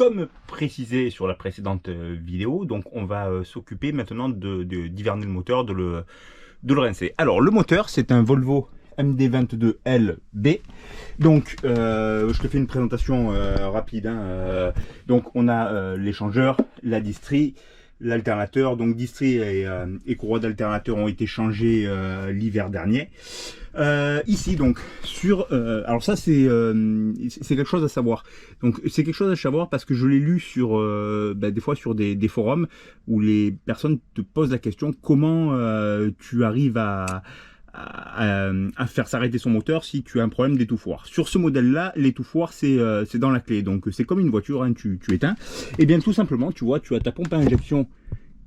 comme précisé sur la précédente vidéo, donc on va s'occuper maintenant d'hiverner le moteur, de le rincer. Alors le moteur, c'est un Volvo MD22LB. Donc je te fais une présentation rapide. Donc on a l'échangeur, la distrie, l'alternateur. Donc distrie et courroie d'alternateur ont été changés l'hiver dernier. Ici donc sur alors ça c'est quelque chose à savoir. Donc c'est quelque chose à savoir parce que je l'ai lu sur des fois sur des forums où les personnes te posent la question comment tu arrives à faire s'arrêter son moteur si tu as un problème d'étouffoir. Sur ce modèle là, l'étouffoir c'est dans la clé, donc c'est comme une voiture, hein, tu éteins, et bien tout simplement tu vois, tu as ta pompe à injection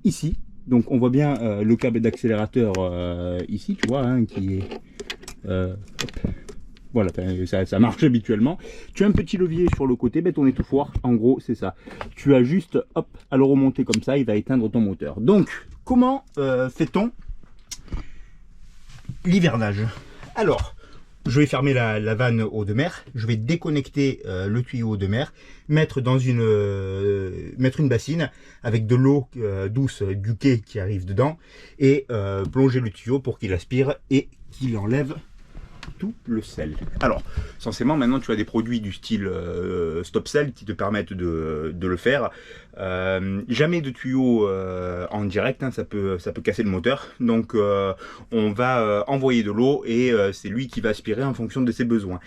ici, donc on voit bien le câble d'accélérateur ici, tu vois, hein, qui est voilà, ça marche habituellement. Tu as un petit levier sur le côté, ton étouffoir, en gros c'est ça. Tu as juste hop à le remonter comme ça, il va éteindre ton moteur. Donc comment fait-on l'hivernage? Alors, je vais fermer la vanne eau de mer, je vais déconnecter le tuyau eau de mer, mettre une bassine avec de l'eau douce du quai qui arrive dedans et plonger le tuyau pour qu'il aspire et qu'il enlève tout le sel. Alors, censément, maintenant tu as des produits du style Stop Sel qui te permettent de le faire. Jamais de tuyau en direct, hein, ça peut casser le moteur. Donc on va envoyer de l'eau et c'est lui qui va aspirer en fonction de ses besoins.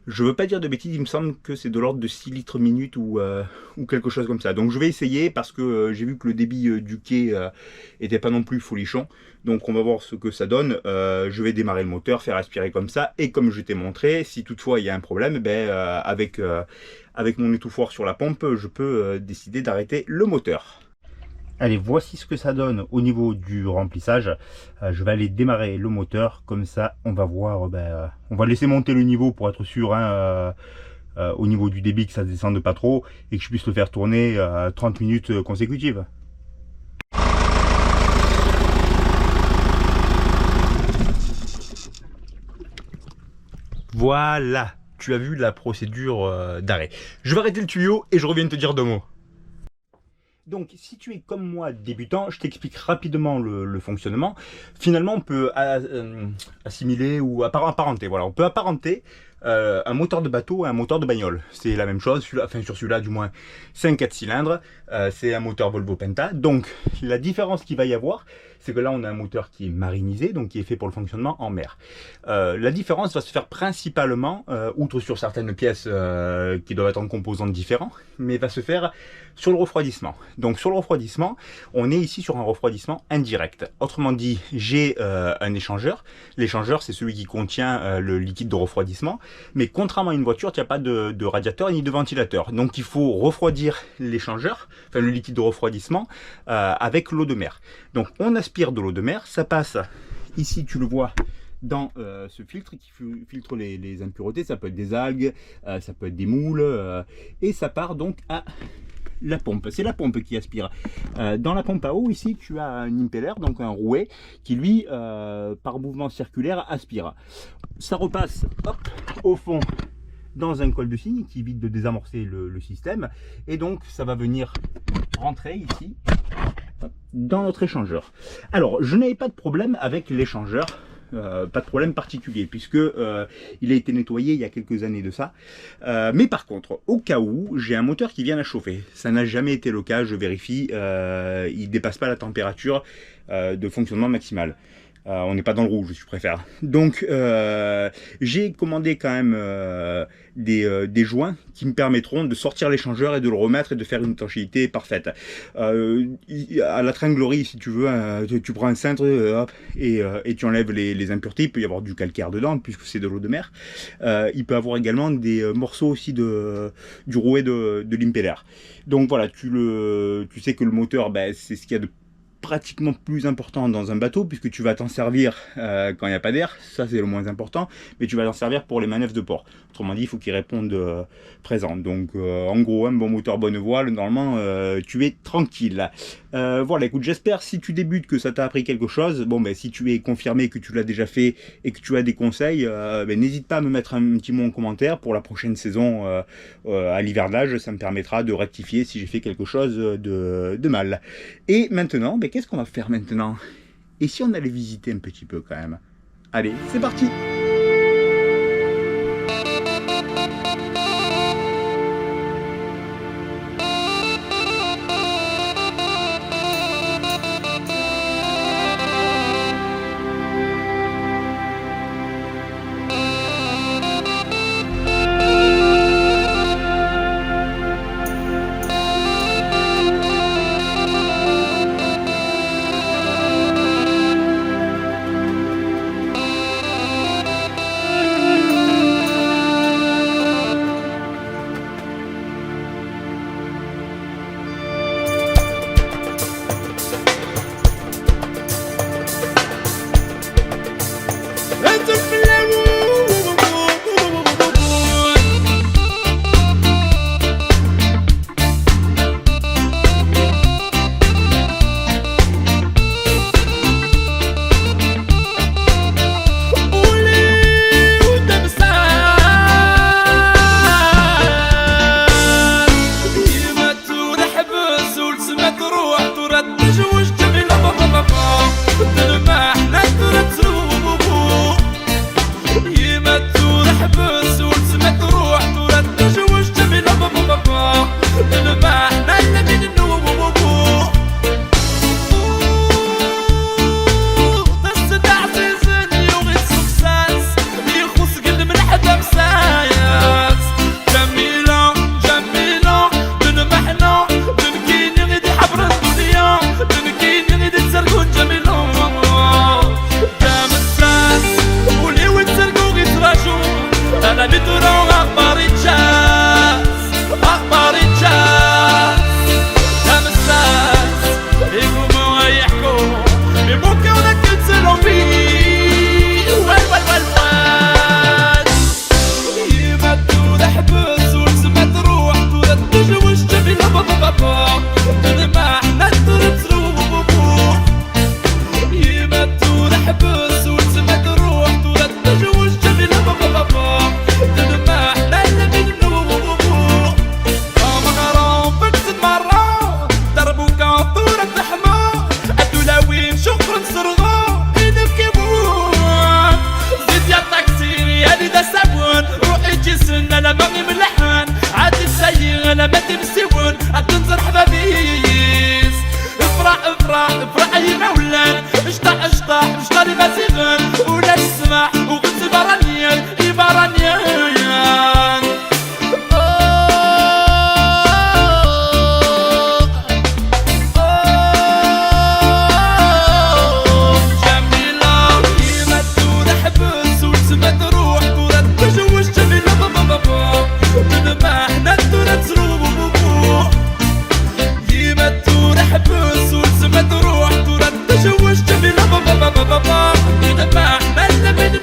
Je veux pas dire de bêtises, il me semble que c'est de l'ordre de 6 litres minute ou quelque chose comme ça. Donc je vais essayer parce que j'ai vu que le débit du quai était pas non plus folichon. Donc on va voir ce que ça donne. Je vais démarrer le moteur, faire aspirer comme ça. Et comme je t'ai montré, si toutefois il y a un problème, avec mon étouffoir sur la pompe, je peux décider d'arrêter le moteur. Allez, voici ce que ça donne au niveau du remplissage. Je vais aller démarrer le moteur, comme ça on va voir, on va laisser monter le niveau pour être sûr, hein, au niveau du débit, que ça ne descende pas trop et que je puisse le faire tourner 30 minutes consécutives. Voilà, tu as vu la procédure d'arrêt. Je vais arrêter le tuyau et je reviens te dire deux mots. Donc, si tu es comme moi débutant, je t'explique rapidement le fonctionnement. Finalement, on peut assimiler ou apparenter. Voilà, on peut apparenter un moteur de bateau à un moteur de bagnole. C'est la même chose, enfin sur celui-là du moins, c'est un 4 cylindres, c'est un moteur Volvo Penta. Donc, la différence qu'il va y avoir, c'est que là, on a un moteur qui est marinisé, donc qui est fait pour le fonctionnement en mer. La différence va se faire principalement, outre sur certaines pièces qui doivent être en composants différents, mais va se faire sur le refroidissement. Donc sur le refroidissement, on est ici sur un refroidissement indirect. Autrement dit, j'ai un échangeur. L'échangeur, c'est celui qui contient le liquide de refroidissement. Mais contrairement à une voiture, il n'y a pas de radiateur ni de ventilateur. Donc il faut refroidir l'échangeur, enfin le liquide de refroidissement, avec l'eau de mer. Donc on aspire de l'eau de mer, ça passe, ici tu le vois, dans ce filtre qui filtre les impuretés. Ça peut être des algues, ça peut être des moules, et ça part donc à la pompe. C'est la pompe qui aspire. Dans la pompe à eau, ici, tu as un impeller, donc un rouet, qui lui, par mouvement circulaire, aspire. Ça repasse hop, au fond dans un col de cygne qui évite de désamorcer le système. Et donc, ça va venir rentrer ici dans notre échangeur. Alors, je n'avais pas de problème avec l'échangeur. Pas de problème particulier puisque il a été nettoyé il y a quelques années de ça, mais par contre au cas où j'ai un moteur qui vient à chauffer, ça n'a jamais été le cas, je vérifie, il dépasse pas la température de fonctionnement maximale. On n'est pas dans le rouge, je préfère. Donc j'ai commandé quand même des joints qui me permettront de sortir l'échangeur et de le remettre et de faire une étanchéité parfaite. À la tringlerie, si tu veux, tu prends un cintre et tu enlèves les impuretés. Il peut y avoir du calcaire dedans puisque c'est de l'eau de mer. Il peut y avoir également des morceaux aussi du rouet de l'impeller. Donc voilà, tu sais que le moteur, c'est ce qu'il y a de pratiquement plus important dans un bateau puisque tu vas t'en servir quand il n'y a pas d'air, ça c'est le moins important, mais tu vas t'en servir pour les manœuvres de port. Autrement dit, il faut qu'il réponde présent. Donc en gros, un bon moteur, bonne voile, normalement tu es tranquille. Voilà, écoute, j'espère si tu débutes que ça t'a appris quelque chose. Bon, ben si tu es confirmé que tu l'as déjà fait et que tu as des conseils, ben, n'hésite pas à me mettre un petit mot en commentaire pour la prochaine saison à l'hivernage. Ça me permettra de rectifier si j'ai fait quelque chose de mal. Et maintenant, ben, qu'est-ce qu'on va faire maintenant? Et si on allait visiter un petit peu quand même? Allez, c'est parti! انا باغي ملحان عاد السيء انا ما تمسيون عتنزر حبابيس افرح افرح افرح يا مولان اشطح اشطح اشطح لي مسيغن ولا تسمع وغنز برانيان برانيان تروح تروح تشوش جميلة بابا بابا بابا ما احنا اللي من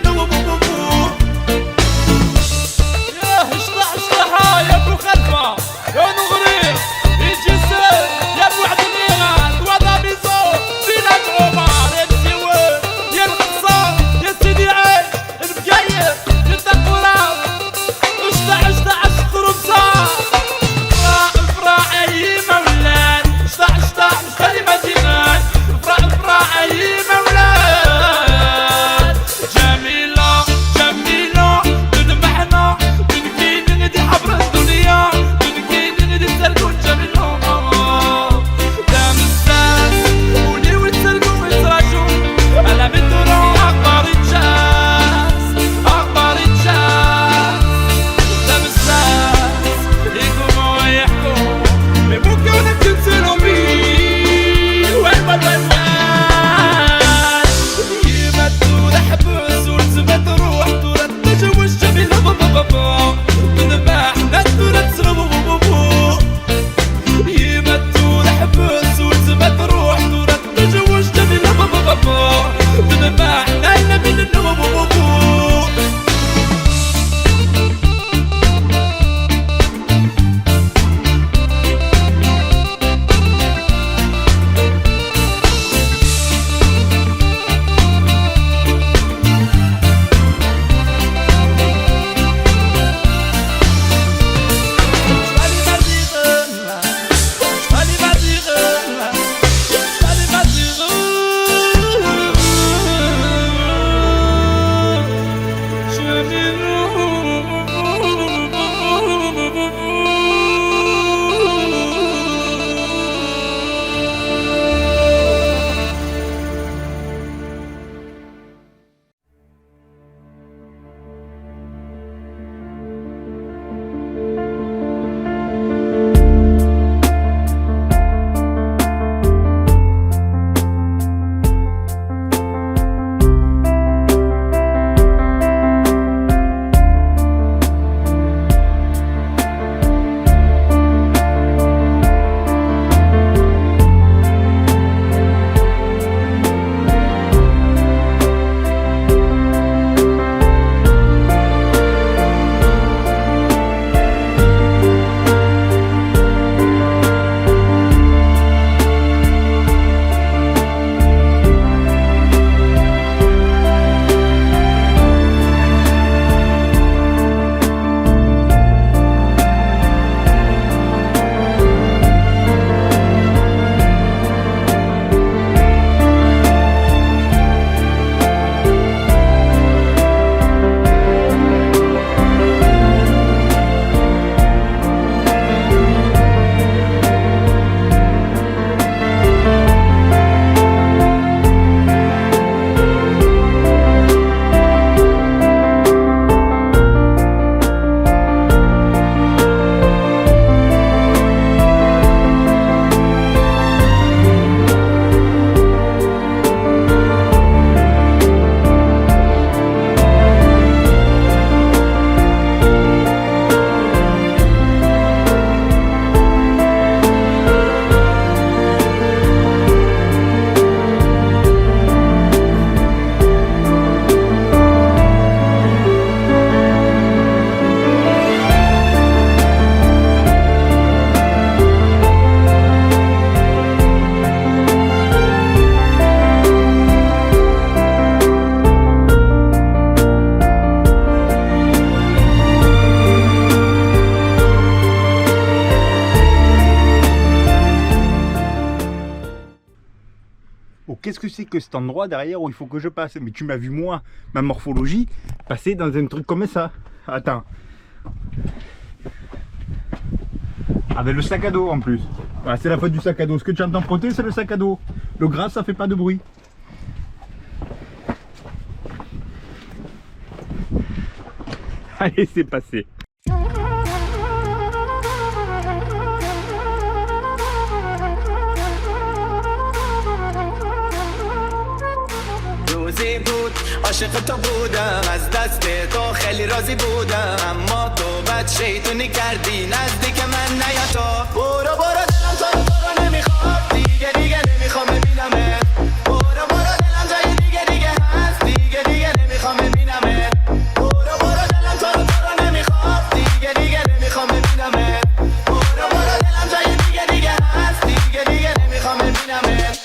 qu'est-ce que c'est que cet endroit derrière où il faut que je passe? Mais tu m'as vu moi, ma morphologie, passer dans un truc comme ça. Attends. Avec le sac à dos en plus. Voilà, c'est la faute du sac à dos. Ce que tu entends frotter, c'est le sac à dos. Le gras, ça fait pas de bruit. Allez, c'est passé. روزی بود عاشق تو بودم از دست تو خیلی راضی بودم اما تو بد شیطونی کردی نزدیک من نیا تو برو برو دلم تو رو نمیخواد دیگه دیگه نمیخوام ببینمت برو برو دلم جای دیگه دیگه هست دیگه دیگه نمیخوام ببینمت برو برو دلم تو رو نمیخواد دیگه دیگه نمیخوام ببینمت برو برو دلم جای دیگه دیگه هست دیگه دیگه نمیخوام ببینمت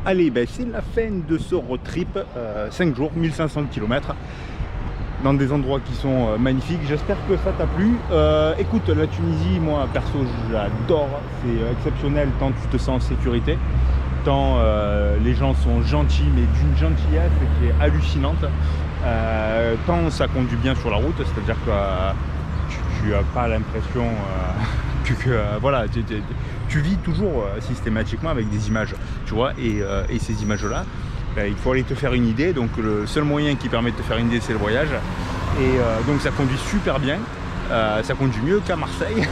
Allez, ben, c'est la fin de ce road trip, 5 jours, 1500 km, dans des endroits qui sont magnifiques. J'espère que ça t'a plu. Écoute, la Tunisie, moi perso, j'adore, c'est exceptionnel, tant tu te sens en sécurité, tant les gens sont gentils, mais d'une gentillesse qui est hallucinante, tant ça conduit bien sur la route, c'est-à-dire que tu n'as pas l'impression voilà, tu vis toujours systématiquement avec des images, tu vois, et ces images-là, ben, il faut aller te faire une idée. Donc le seul moyen qui permet de te faire une idée, c'est le voyage. Et donc ça conduit super bien, ça conduit mieux qu'à Marseille.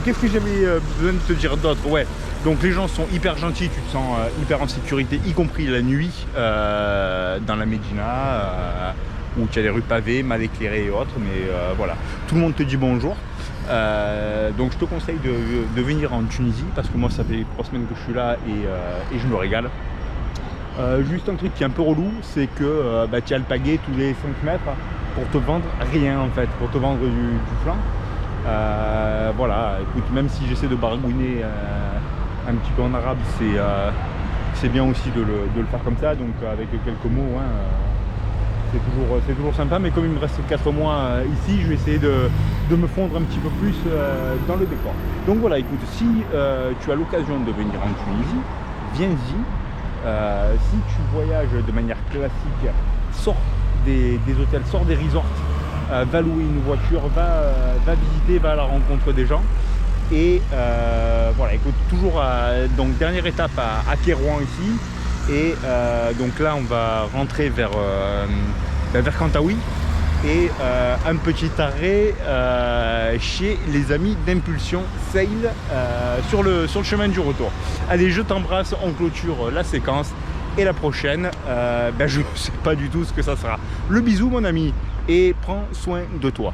Qu'est-ce que j'avais besoin de te dire d'autre? Ouais, donc les gens sont hyper gentils, tu te sens hyper en sécurité, y compris la nuit, dans la Médina, où tu as les rues pavées, mal éclairées et autres, mais voilà, tout le monde te dit bonjour. Donc je te conseille de venir en Tunisie, parce que moi ça fait 3 semaines que je suis là et je me régale. Juste un truc qui est un peu relou, c'est que tu as le pagaie tous les 5 mètres pour te vendre rien en fait, pour te vendre du flan. Voilà, écoute, même si j'essaie de baragouiner un petit peu en arabe, c'est bien aussi de le faire comme ça, donc avec quelques mots, hein, c'est toujours sympa. Mais comme il me reste 4 mois ici, je vais essayer de me fondre un petit peu plus dans le décor. Donc voilà, écoute, si tu as l'occasion de venir en Tunisie, viens-y. Si tu voyages de manière classique, sors des hôtels, sors des resorts, va louer une voiture, va visiter, va à la rencontre des gens. Et voilà, écoute, toujours donc dernière étape à Kérouan ici. Et donc là on va rentrer vers Kantaoui, et un petit arrêt chez les amis d'Impulsion Sail sur le chemin du retour. Allez, je t'embrasse, on clôture la séquence Et la prochaine, je ne sais pas du tout ce que ça sera. Le bisou mon ami, et prends soin de toi.